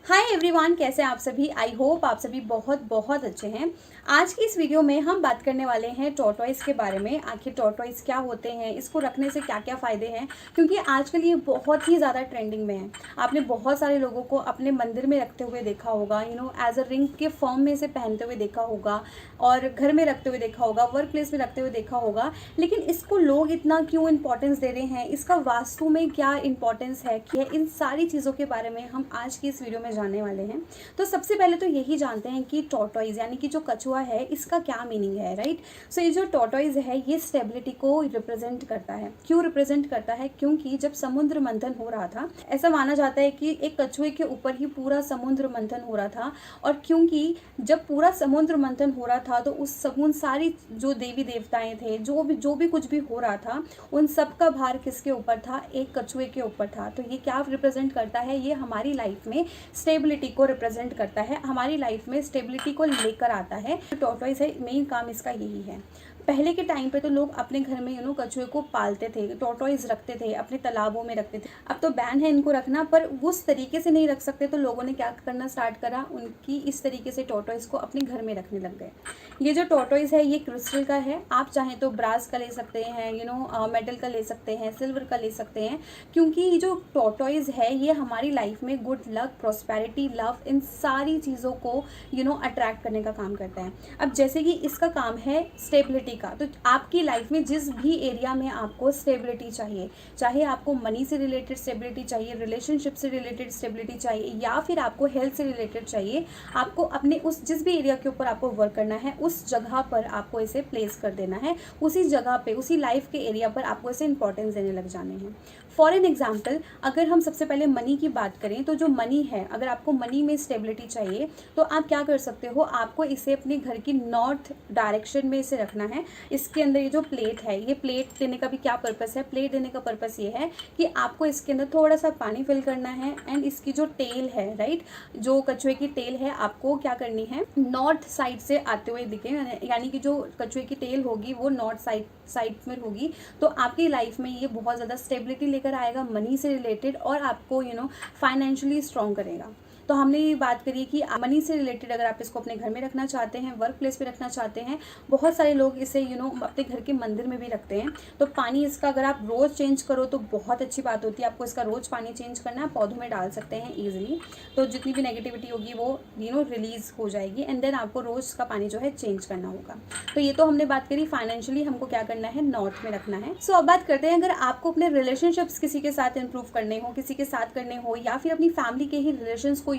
Hi everyone, कैसे हैं आप सभी। आई होप आप सभी बहुत बहुत अच्छे हैं। आज की इस वीडियो में हम बात करने वाले हैं टॉर्टॉइस के बारे में। आखिर टॉर्टॉइस क्या होते हैं, इसको रखने से क्या क्या फ़ायदे हैं, क्योंकि आजकल ये बहुत ही ज़्यादा ट्रेंडिंग में है। आपने बहुत सारे लोगों को अपने मंदिर में रखते हुए देखा होगा, एज अ रिंग के फॉर्म में इसे पहनते हुए देखा होगा, और घर में रखते हुए देखा होगा, वर्क प्लेस में रखते हुए देखा होगा। लेकिन इसको लोग इतना क्यों इंपॉर्टेंस दे रहे हैं, इसका वास्तु में क्या इंपॉर्टेंस है, इन सारी चीज़ों के बारे में हम आज की इस वीडियो में जानने वाले हैं। तो सबसे पहले तो यही जानते हैं कि टॉर्टॉइज यानी कि जो कछुआ है, इसका क्या मीनिंग है, राइट। सो ये जो टॉर्टॉइज है, ये स्टेबिलिटी को रिप्रेजेंट करता है। क्यों रिप्रेजेंट करता है? क्योंकि जब समुद्र मंथन हो रहा था, ऐसा माना जाता है कि एक कछुए के ऊपर ही पूरा समुद्र मंथन हो रहा था। और क्योंकि जब पूरा समुद्र मंथन हो रहा था, तो उन सारी जो देवी देवताएं थे, जो भी कुछ भी हो रहा था, उन सब का भार किसके ऊपर था? एक कछुए के ऊपर था। तो ये क्या रिप्रेजेंट करता है? ये हमारी लाइफ में स्टेबिलिटी को रिप्रेजेंट करता है, हमारी लाइफ में स्टेबिलिटी को लेकर आता है। टॉर्टॉइज है, मेन काम इसका यही है। पहले के टाइम पे तो लोग अपने घर में कछुए को पालते थे, टॉर्टॉइज रखते थे, अपने तालाबों में रखते थे। अब तो बैन है इनको रखना, पर उस तरीके से नहीं रख सकते, तो लोगों ने क्या करना स्टार्ट करा, उनकी इस तरीके से टॉर्टॉइज को अपने घर में रखने लग गए। ये जो टॉर्टॉइज है, ये क्रिस्टल का है। आप चाहें तो ब्रास का ले सकते हैं, मेटल का ले सकते हैं, सिल्वर का ले सकते हैं, क्योंकि ये जो टॉर्टॉइज है, ये हमारी लाइफ में गुड लक, प्रॉस्पेरिटी, लव, इन सारी चीज़ों को अट्रैक्ट करने का काम करता है। अब जैसे कि इसका काम है स्टेबिलिटी का, तो आपकी लाइफ में जिस भी एरिया में आपको स्टेबिलिटी चाहिए, चाहे आपको मनी से रिलेटेड स्टेबिलिटी चाहिए, रिलेशनशिप से रिलेटेड स्टेबिलिटी चाहिए, या फिर आपको हेल्थ से रिलेटेड चाहिए, आपको अपने उस जिस भी एरिया के ऊपर आपको वर्क करना है, उस जगह पर आपको इसे प्लेस कर देना है। उसी जगह पे, उसी लाइफ के एरिया पर आपको इसे इंपॉर्टेंस देने लग जाने हैं। फॉर एन एग्जाम्पल, अगर हम सबसे पहले मनी की बात करें, तो जो मनी है, अगर आपको मनी में स्टेबिलिटी चाहिए, तो आप क्या कर सकते हो, आपको इसे अपने घर की नॉर्थ डायरेक्शन में इसे रखना है। इसके अंदर ये जो प्लेट है, ये प्लेट देने का भी क्या पर्पस है? प्लेट देने का पर्पस ये है कि आपको इसके अंदर थोड़ा सा पानी फिल करना है, एंड इसकी जो टेल है, राइट, जो कछुए की टेल है, आपको क्या करनी है, नॉर्थ साइड से आते हुए दिखे, यानी कि जो कछुए की टेल होगी वो नॉर्थ साइड में होगी। तो आपकी लाइफ में ये बहुत ज़्यादा स्टेबिलिटी लेकर आएगा, मनी से रिलेटेड, और आपको फाइनेंशियली स्ट्रॉन्ग करेगा। तो हमने ये बात करी कि मनी से रिलेटेड अगर आप इसको अपने घर में रखना चाहते हैं, वर्क प्लेस पे रखना चाहते हैं, बहुत सारे लोग इसे अपने घर के मंदिर में भी रखते हैं। तो पानी इसका अगर आप रोज़ चेंज करो तो बहुत अच्छी बात होती है। आपको इसका रोज़ पानी चेंज करना है, पौधों में डाल सकते हैं ईजिली, तो जितनी भी नेगेटिविटी होगी वो रिलीज हो जाएगी, एंड देन आपको रोज़ इसका पानी जो है चेंज करना होगा। तो ये तो हमने बात करी फाइनेंशियली हमको क्या करना है, नॉर्थ में रखना है। सो अब बात करते हैं, अगर आपको अपने रिलेशनशिप्स किसी के साथ इंप्रूव करने हो, किसी के साथ करने हो, या फिर अपनी फैमिली के ही रिलेशंस को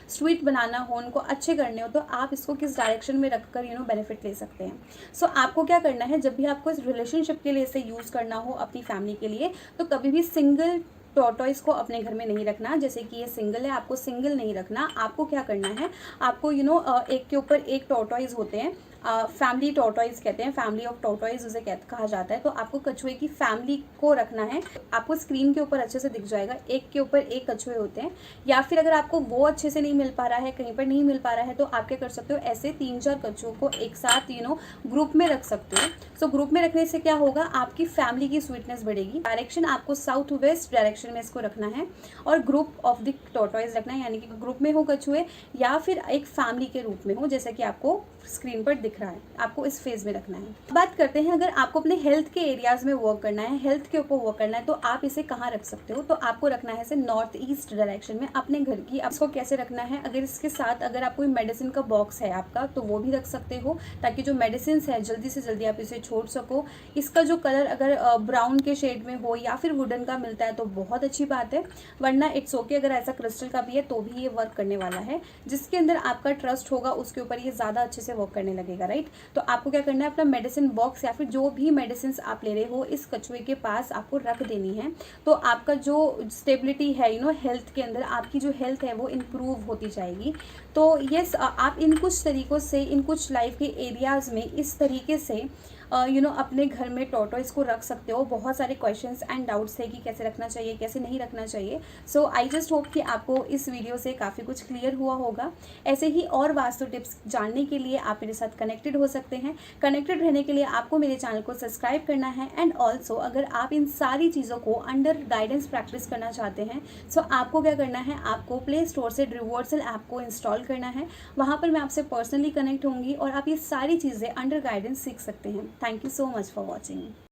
स्वीट बनाना हो, उनको अच्छे करने हो, तो आप इसको किस डायरेक्शन में रखकर बेनिफिट ले सकते हैं। सो आपको क्या करना है, जब भी आपको इस रिलेशनशिप के लिए इसे यूज़ करना हो अपनी फैमिली के लिए, तो कभी भी सिंगल टॉर्टॉइज को अपने घर में नहीं रखना। जैसे कि ये सिंगल है, आपको सिंगल नहीं रखना। आपको क्या करना है, आपको एक के ऊपर एक टॉर्टॉइज होते हैं, फैमिली टॉर्टॉइज कहते हैं, फैमिली ऑफ टॉर्टॉइज उसे कहा जाता है। तो आपको कछुए की फैमिली को रखना है। आपको स्क्रीन के ऊपर अच्छे से दिख जाएगा, एक के ऊपर एक कछुए होते हैं। या फिर अगर आपको वो अच्छे से नहीं मिल पा रहा है, कहीं पर नहीं मिल पा रहा है, तो आप क्या कर सकते हो, ऐसे 3-4 कछुओं को एक साथ ग्रुप में रख सकते हो। सो ग्रुप में रखने से क्या होगा, आपकी फैमिली की स्वीटनेस बढ़ेगी। डायरेक्शन आपको साउथ वेस्ट डायरेक्शन में इसको रखना है, और ग्रुप ऑफ द टॉर्टॉइज रखना है, यानी कि ग्रुप में हो कछुए, या फिर एक फैमिली के रूप में हो, जैसे कि आपको स्क्रीन पर दिख रहा है। आपको इस फेज में रखना है। बात करते हैं, अगर आपको अपने हेल्थ के एरियाज में वर्क करना है, हेल्थ के ऊपर वर्क करना है, तो आप इसे कहाँ रख सकते हो, तो आपको रखना है इसे नॉर्थ ईस्ट डायरेक्शन में अपने घर की। आप इसको कैसे रखना है, अगर इसके साथ अगर आप कोई मेडिसिन का बॉक्स है आपका, तो वो भी रख सकते हो, ताकि जो मेडिसिन है जल्दी से जल्दी आप इसे छोड़ सको। इसका जो कलर अगर ब्राउन के शेड में हो या फिर वुडन का मिलता है तो बहुत अच्छी बात है, वरना इट्स ओके। अगर ऐसा क्रिस्टल का भी है तो भी ये वर्क करने वाला है। जिसके अंदर आपका ट्रस्ट होगा उसके ऊपर ये ज़्यादा अच्छे से वर्क करने लगेगा, राइट। तो आपको क्या करना है, अपना मेडिसिन बॉक्स या फिर जो भी मेडिसिन आप ले रहे हो, इस कछुए के पास आपको रख देनी है। तो आपका जो स्टेबिलिटी है हेल्थ के अंदर, आपकी जो हेल्थ है वो इम्प्रूव होती जाएगी। तो यस, आप इन कुछ तरीक़ों से, इन कुछ लाइफ के एरियाज़ में इस तरीके से अपने घर में टॉर्टोइस को रख सकते हो। बहुत सारे क्वेश्चंस एंड डाउट्स थे कि कैसे रखना चाहिए, कैसे नहीं रखना चाहिए। सो आई जस्ट होप कि आपको इस वीडियो से काफ़ी कुछ क्लियर हुआ होगा। ऐसे ही और वास्तु टिप्स जानने के लिए आप मेरे साथ कनेक्टेड हो सकते हैं। कनेक्टेड रहने के लिए आपको मेरे चैनल को सब्सक्राइब करना है। एंड ऑल्सो अगर आप इन सारी चीज़ों को अंडर गाइडेंस प्रैक्टिस करना चाहते हैं, सो आपको क्या करना है, आपको प्ले स्टोर से रिवर्सल ऐप को इंस्टॉल करना है। वहाँ पर मैं आपसे पर्सनली कनेक्ट होंगी और आप ये सारी चीज़ें अंडर गाइडेंस सीख सकते हैं। Thank you so much for watching.